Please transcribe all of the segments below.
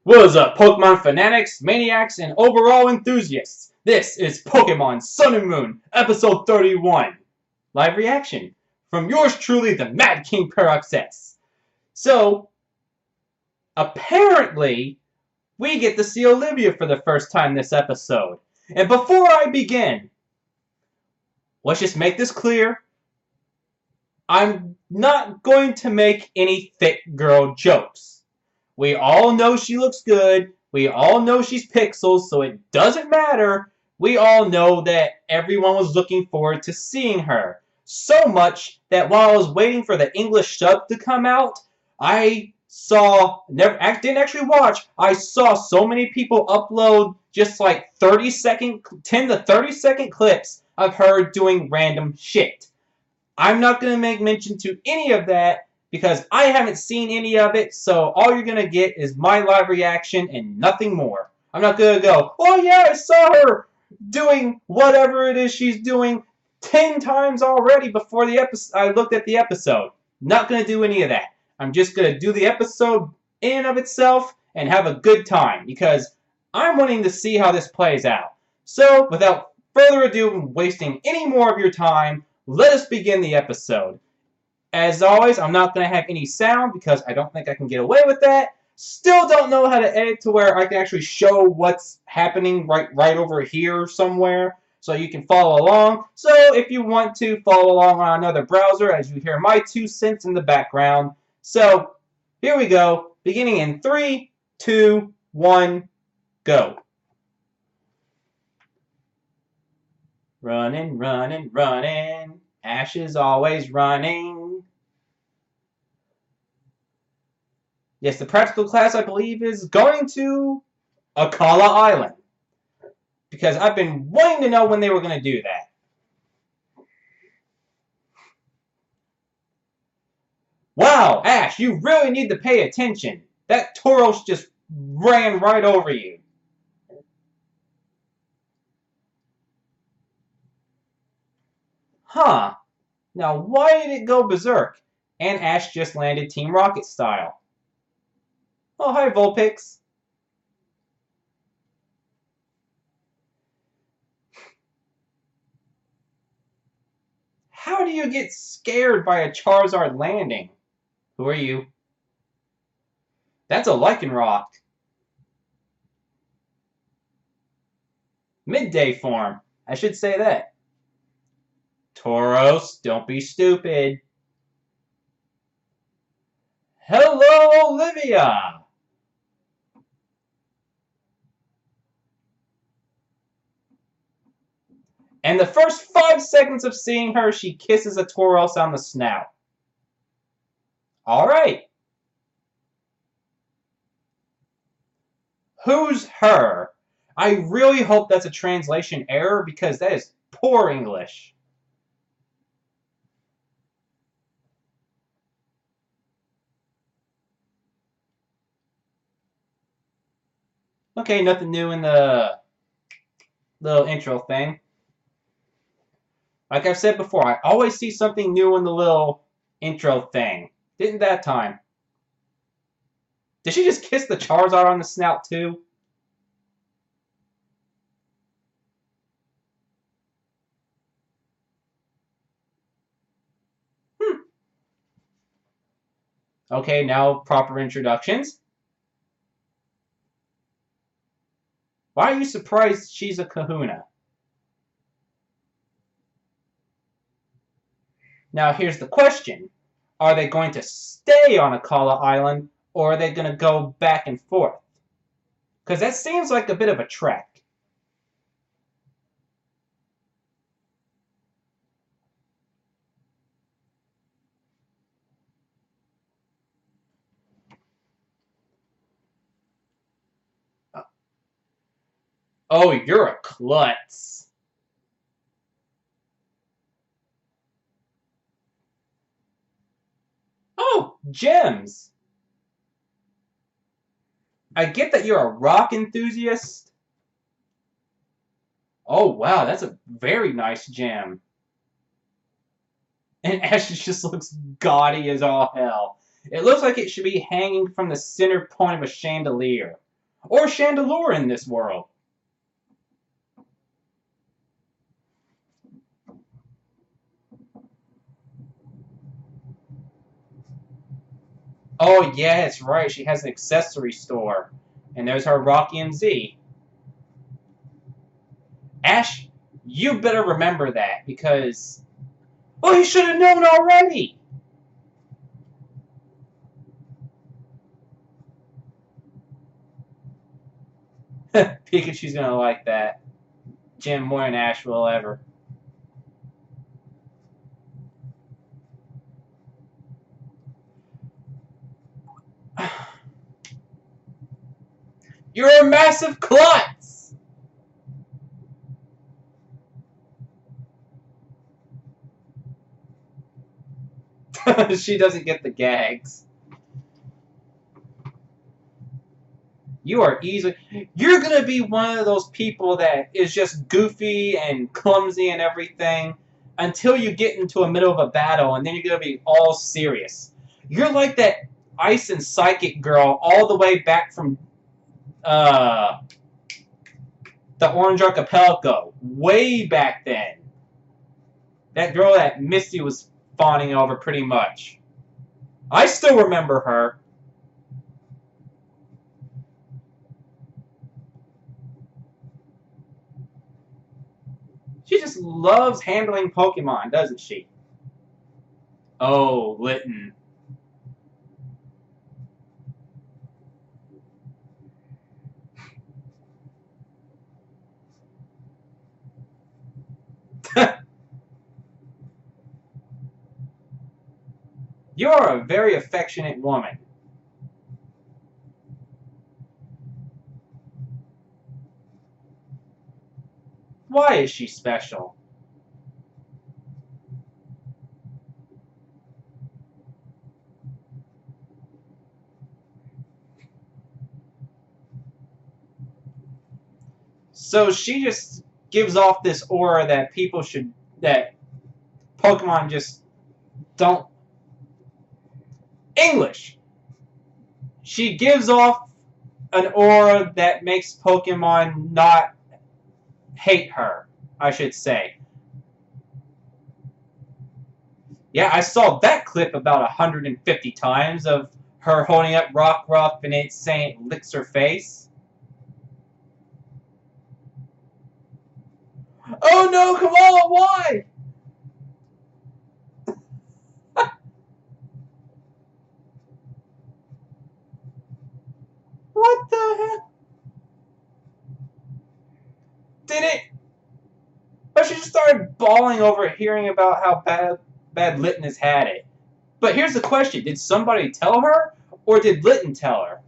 What is up, Pokemon fanatics, maniacs, and overall enthusiasts? This is Pokemon Sun and Moon, episode 31. Live reaction from yours truly, the Mad King Peroxess. So, apparently, we get to see Olivia for the first time this episode. And before I begin, let's just make this clear. I'm not going to make any thick girl jokes. We all know she looks good. We all know she's Pixels, so it doesn't matter. We all know that everyone was looking forward to seeing her. So much that while I was waiting for the English sub to come out, I didn't actually watch. I saw so many people upload just like 10 to 30 second clips of her doing random shit. I'm not going to make mention to any of that because I haven't seen any of it, so all you're going to get is my live reaction and nothing more. I'm not going to go, oh yeah, I saw her doing whatever it is she's doing 10 times already before the episode. I looked at the episode. Not going to do any of that. I'm just going to do the episode in and of itself and have a good time because I'm wanting to see how this plays out. So, without further ado and wasting any more of your time, let us begin the episode. As always, I'm not going to have any sound because I don't think I can get away with that. Still don't know how to edit to where I can actually show what's happening right over here somewhere so you can follow along. So if you want to follow along on another browser as you hear my 2 cents in the background. So here we go, beginning in 3, 2, 1, go. Running, running, running. Ash is always running. Yes, the practical class, I believe, is going to Akala Island. Because I've been wanting to know when they were going to do that. Wow, Ash, you really need to pay attention. That Tauros just ran right over you. Huh. Now, why did it go berserk? And Ash just landed Team Rocket style. Oh, hi, Vulpix. How do you get scared by a Charizard landing? Who are you? That's a Lycanroc. Midday form. I should say that. Tauros, don't be stupid. Hello, Olivia! And the first 5 seconds of seeing her, she kisses a Tauros on the snout. Alright. Who's her? I really hope that's a translation error because that is poor English. Okay, nothing new in the little intro thing. Like I've said before, I always see something new in the little intro thing. Didn't that time? Did she just kiss the Charizard on the snout too? Okay, now proper introductions. Why are you surprised she's a kahuna? Now here's the question. Are they going to stay on Akala Island or are they going to go back and forth? Because that seems like a bit of a trek. Oh, you're a klutz. Oh, gems. I get that you're a rock enthusiast. Oh, wow, that's a very nice gem. And Ash just looks gaudy as all hell. It looks like it should be hanging from the center point of a chandelier. or Chandelure in this world. Oh, yeah, it's right. She has an accessory store. And there's her Rocky and Z. Ash, you better remember that, because... Oh, you should have known already! Pikachu's gonna like that. Jim more than Ash will ever. You're a massive klutz! She doesn't get the gags. You are easily... You're going to be one of those people that is just goofy and clumsy and everything until you get into the middle of a battle, and then you're going to be all serious. You're like that Ice and Psychic girl all the way back from the Orange Archipelago. Way back then. That girl that Misty was fawning over pretty much. I still remember her. She just loves handling Pokemon, doesn't she? Oh, Litten. You're a very affectionate woman. Why is she special? So she just gives off this aura that people should... that Pokemon just don't... English! She gives off an aura that makes Pokemon not hate her, I should say. Yeah, I saw that clip about 150 times of her holding up Rockruff and it saying it licks her face. Oh no, come on, why? What the heck? Did it? But she just started bawling over hearing about how bad Litten has had it. But here's the question. Did somebody tell her? Or did Litten tell her?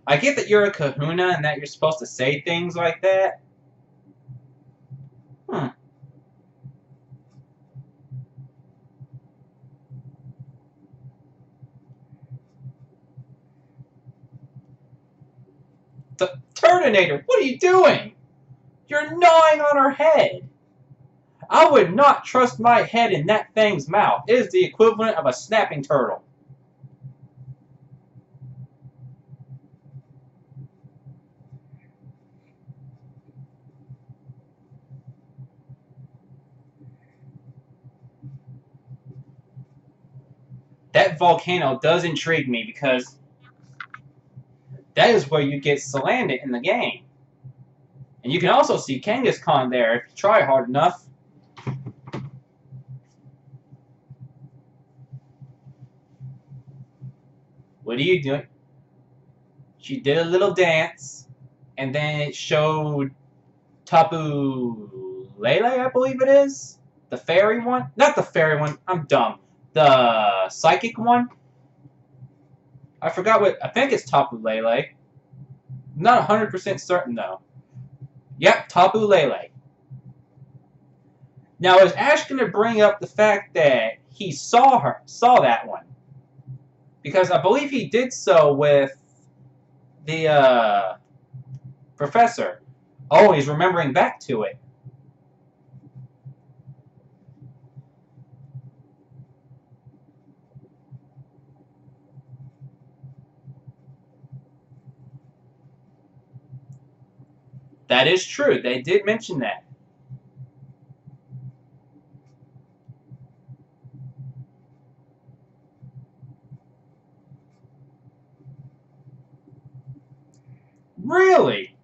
I get that you're a kahuna and that you're supposed to say things like that. The Turtonator, what are you doing? You're gnawing on her head. I would not trust my head in that thing's mouth. It is the equivalent of a snapping turtle. That volcano does intrigue me because that is where you get Salandit in the game. And you can also see Kangaskhan there if you try hard enough. What are you doing? She did a little dance, and then it showed Tapu Lele, I believe it is. The fairy one? Not the fairy one, I'm dumb. The psychic one? I forgot what, I think it's Tapu Lele. Not 100% certain though. Yep, Tapu Lele. Now is Ash going to bring up the fact that he saw that one? Because I believe he did so with the professor. Oh, he's remembering back to it. That is true. They did mention that. Really?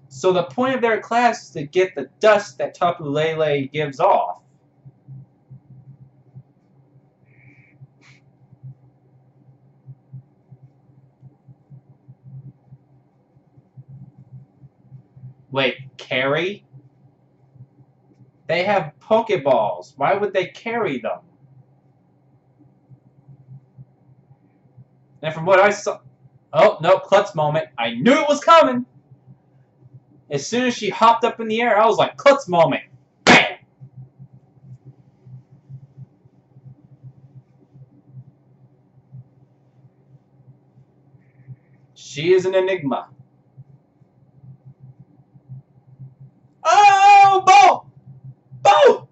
So the point of their class is to get the dust that Tapu Lele gives off. Wait, carry? They have Pokeballs. Why would they carry them? And from what I saw... Oh, no, Klutz moment. I knew it was coming! As soon as she hopped up in the air, I was like, Klutz moment. Bam! She is an enigma. Oh, Bo! Bo!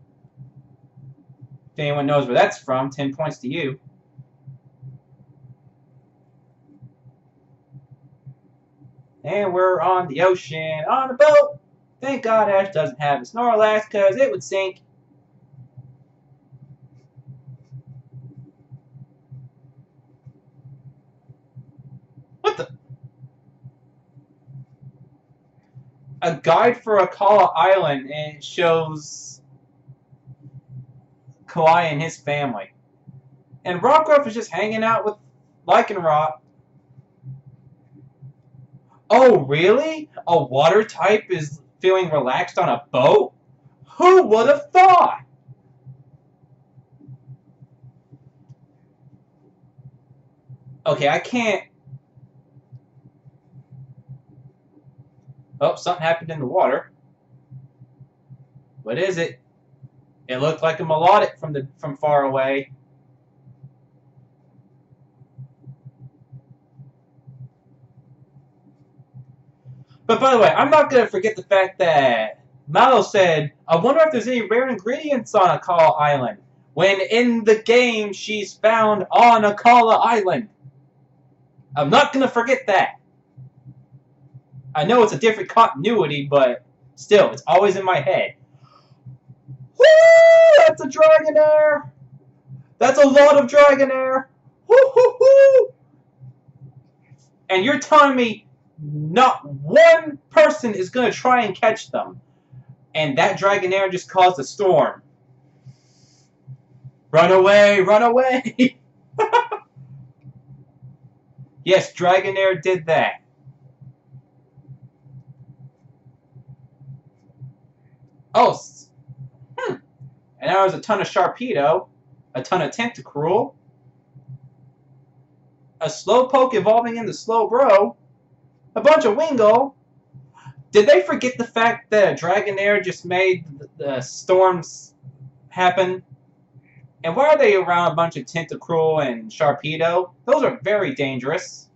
If anyone knows where that's from, 10 points to you. And we're on the ocean on a boat. Thank God Ash doesn't have a Snorlax, because it would sink. What the? A guide for Akala Island, and it shows Kawaii and his family. And Rockruff is just hanging out with Lycanroc. Oh, really? A water type is feeling relaxed on a boat? Who would have thought? Okay, I can't... Oh, something happened in the water. What is it? It looked like a melodic from far away. But by the way, I'm not going to forget the fact that Mallow said, I wonder if there's any rare ingredients on Akala Island. When in the game, she's found on Akala Island. I'm not going to forget that. I know it's a different continuity, but still, it's always in my head. Woo! That's a Dragonair! That's a lot of Dragonair! Woo-hoo-hoo! And you're telling me not one person is going to try and catch them. And that Dragonair just caused a storm. Run away! Run away! Yes, Dragonair did that. Oh, and there was a ton of Sharpedo, a ton of Tentacruel, a Slowpoke evolving into Slowbro, a bunch of Wingull. Did they forget the fact that Dragonair just made the storms happen? And why are they around a bunch of Tentacruel and Sharpedo? Those are very dangerous.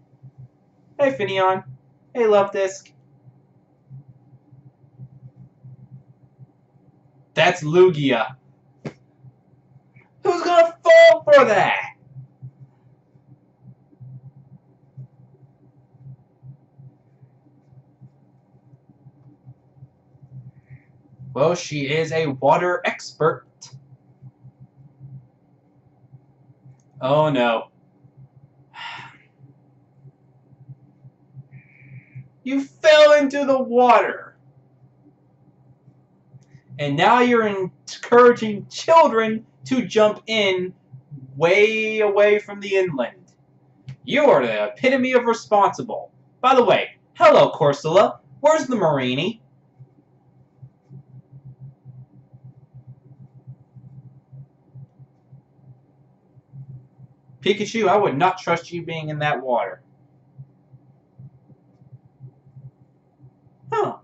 Hey, Finneon. Hey, Love-Disc. That's Lugia. Who's gonna fall for that? Well, she is a water expert. Oh no. You fell into the water. And now you're encouraging children to jump in way away from the inland. You are the epitome of responsible. By the way, hello, Corsola. Where's the Marini? Pikachu, I would not trust you being in that water. Huh.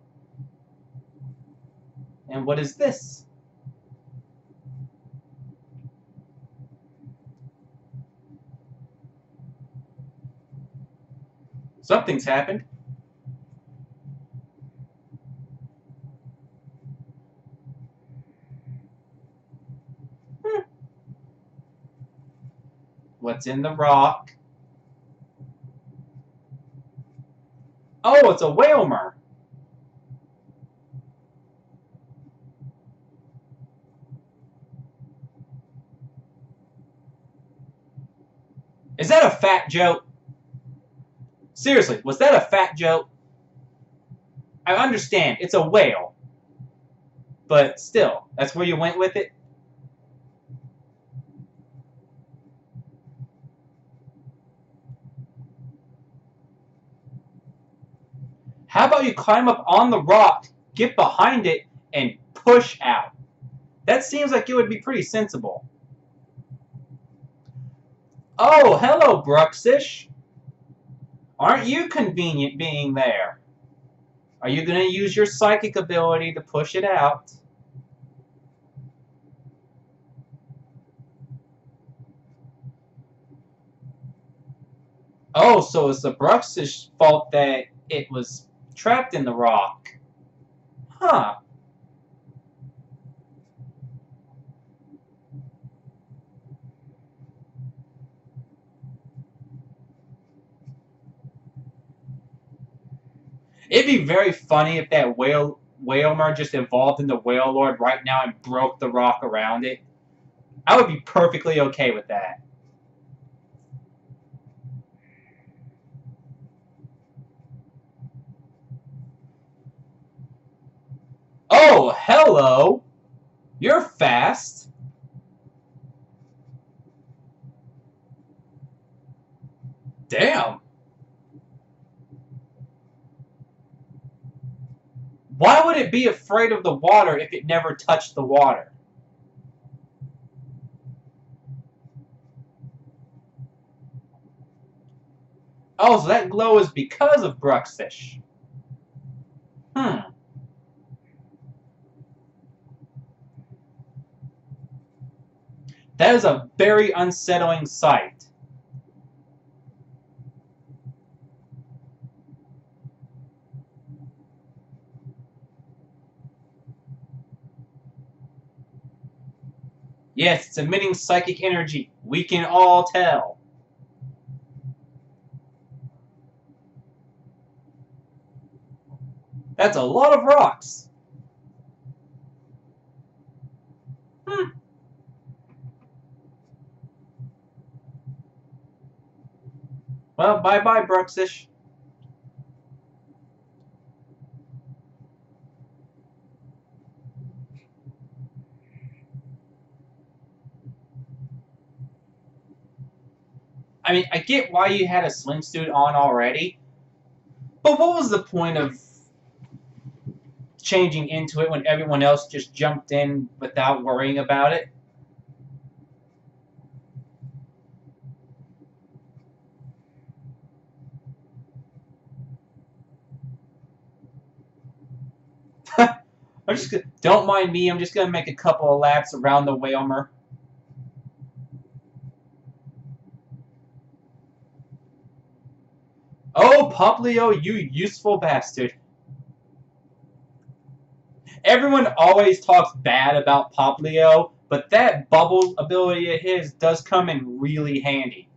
And what is this? Something's happened. What's in the rock? Oh, it's a whalmer. Is that a fat joke? Seriously, was that a fat joke? I understand, it's a whale. But still, that's where you went with it? How about you climb up on the rock, get behind it, and push out? That seems like it would be pretty sensible. Oh, hello, Bruxish. Aren't you convenient being there? Are you going to use your psychic ability to push it out? Oh, so it's the Bruxish's fault that it was trapped in the rock. Huh. It'd be very funny if that whalmer just evolved into Whale Lord right now and broke the rock around it. I would be perfectly okay with that. Oh, hello! You're fast. Damn. Why would it be afraid of the water if it never touched the water? Oh, so that glow is because of Bruxish. Hmm. That is a very unsettling sight. Yes, it's emitting psychic energy. We can all tell. That's a lot of rocks. Hmm. Well, bye-bye, Bruxish. I mean, I get why you had a swimsuit on already, but what was the point of changing into it when everyone else just jumped in without worrying about it? Don't mind me. I'm just gonna make a couple of laps around the whalmer. Oh, Poplio, you useful bastard! Everyone always talks bad about Poplio, but that bubble ability of his does come in really handy.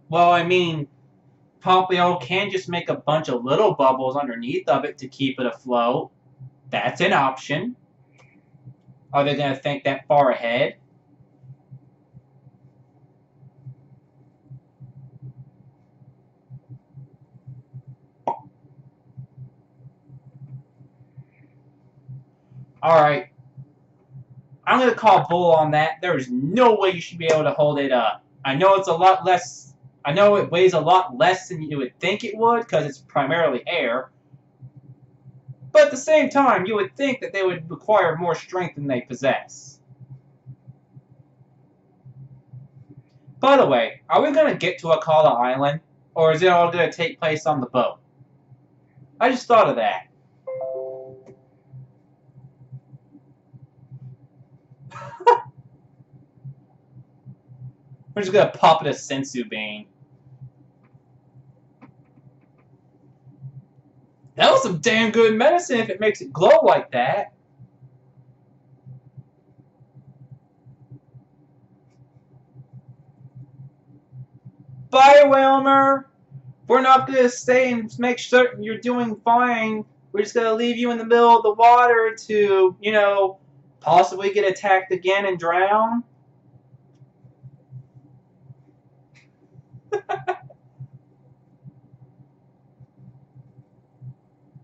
Well, I mean, Poplio can just make a bunch of little bubbles underneath of it to keep it afloat. That's an option. Are they going to think that far ahead? Alright. I'm going to call bull on that. There is no way you should be able to hold it up. I know it's a lot less... I know it weighs a lot less than you would think it would, because it's primarily air. But at the same time, you would think that they would require more strength than they possess. By the way, are we going to get to Akala Island? Or is it all going to take place on the boat? I just thought of that. We're just gonna pop it a sensu bean. That was some damn good medicine if it makes it glow like that. Bye, Wilmer. We're not gonna stay and make certain you're doing fine. We're just gonna leave you in the middle of the water to, you know, possibly get attacked again and drown.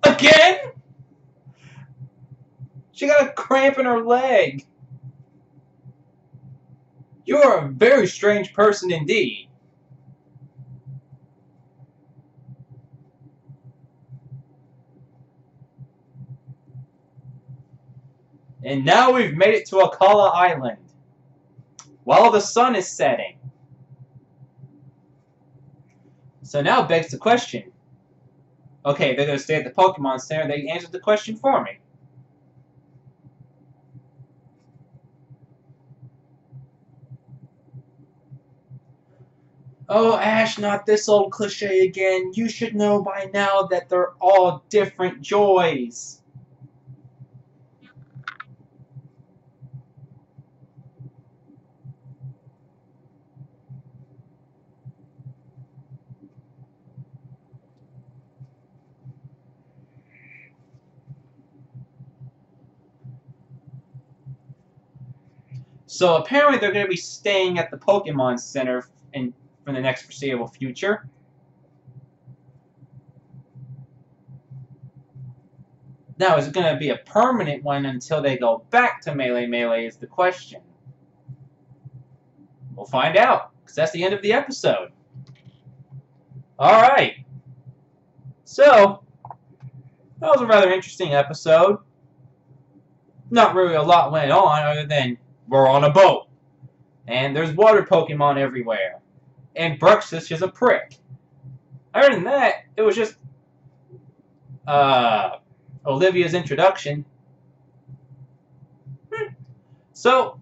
Again? She got a cramp in her leg. You are a very strange person indeed. And now we've made it to Akala Island. While the sun is setting. So now begs the question. Okay, they're going to stay at the Pokemon Center. They answered the question for me. Oh, Ash, not this old cliche again. You should know by now that they're all different joys. So apparently they're going to be staying at the Pokemon Center for the next foreseeable future. Now, is it going to be a permanent one until they go back to Melee is the question. We'll find out, because that's the end of the episode. Alright. So, that was a rather interesting episode. Not really a lot went on other than we're on a boat. And there's water Pokemon everywhere. And Bruxus is a prick. Other than that, it was just Olivia's introduction. So,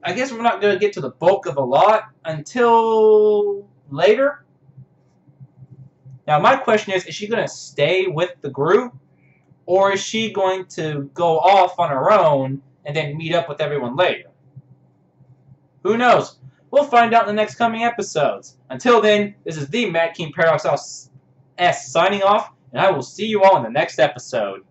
I guess we're not going to get to the bulk of a lot until later. Now, my question is she going to stay with the group? Or is she going to go off on her own and then meet up with everyone later? Who knows? We'll find out in the next coming episodes. Until then, this is the Mad King Paradox S signing off, and I will see you all in the next episode.